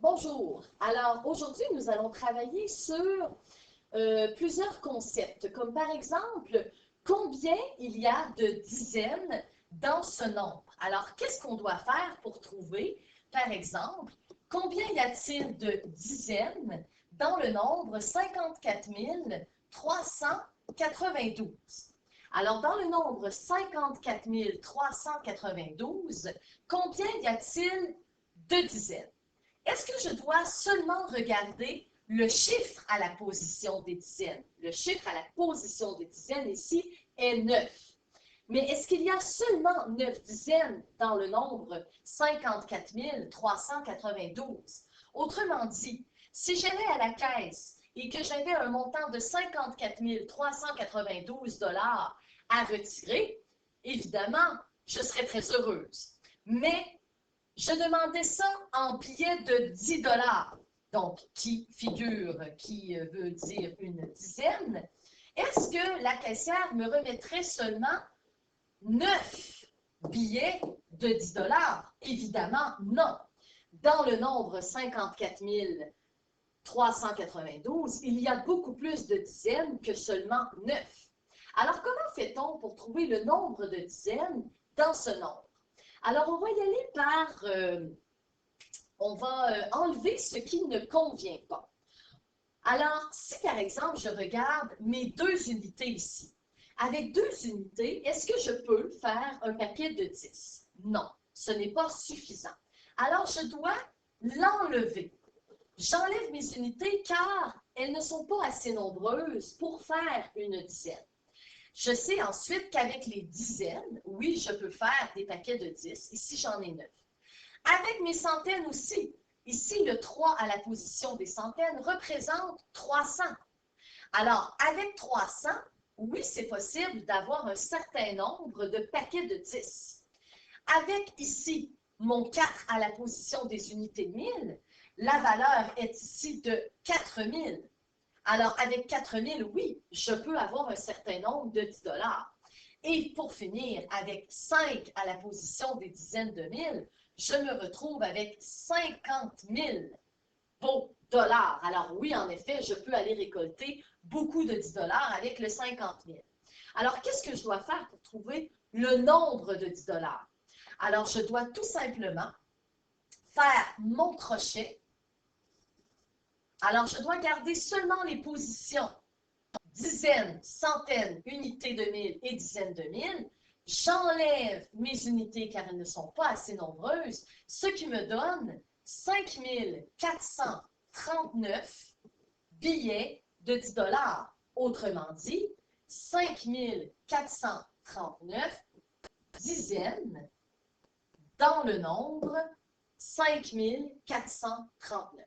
Bonjour. Alors, aujourd'hui, nous allons travailler sur plusieurs concepts, comme par exemple, combien il y a de dizaines dans ce nombre? Alors, qu'est-ce qu'on doit faire pour trouver, par exemple, combien y a-t-il de dizaines dans le nombre 54 392? Alors, dans le nombre 54 392, combien y a-t-il de dizaines? Est-ce que je dois seulement regarder le chiffre à la position des dizaines? Le chiffre à la position des dizaines ici est 9. Mais est-ce qu'il y a seulement 9 dizaines dans le nombre 54 392? Autrement dit, si j'allais à la caisse et que j'avais un montant de 54 392 $ à retirer, évidemment, je serais très heureuse. Mais je demandais ça en billets de 10 $, donc qui veut dire une dizaine. Est-ce que la caissière me remettrait seulement 9 billets de 10 $? Évidemment, non. Dans le nombre 54 392, il y a beaucoup plus de dizaines que seulement 9. Alors, comment fait-on pour trouver le nombre de dizaines dans ce nombre? Alors, on va y aller par, on va enlever ce qui ne convient pas. Alors, si par exemple, je regarde mes deux unités ici, avec deux unités, est-ce que je peux faire un paquet de 10? Non, ce n'est pas suffisant. Alors, je dois l'enlever. J'enlève mes unités car elles ne sont pas assez nombreuses pour faire une dizaine. Je sais ensuite qu'avec les dizaines, oui, je peux faire des paquets de 10. Ici, j'en ai 9. Avec mes centaines aussi. Ici, le 3 à la position des centaines représente 300. Alors, avec 300, oui, c'est possible d'avoir un certain nombre de paquets de 10. Avec ici, mon 4 à la position des unités de 1000, la valeur est ici de 4000. Alors, avec 4000, oui, je peux avoir un certain nombre de 10 $. Et pour finir, avec 5 à la position des dizaines de mille, je me retrouve avec 50 000 beaux dollars. Alors oui, en effet, je peux aller récolter beaucoup de 10 $ avec le 50 000. Alors, qu'est-ce que je dois faire pour trouver le nombre de 10 $? Alors, je dois tout simplement faire mon crochet. Alors, je dois garder seulement les positions dizaines, centaines, unités de mille et dizaines de mille. J'enlève mes unités car elles ne sont pas assez nombreuses, ce qui me donne 5439 billets de 10 $. Autrement dit, 5439 dizaines dans le nombre 5439.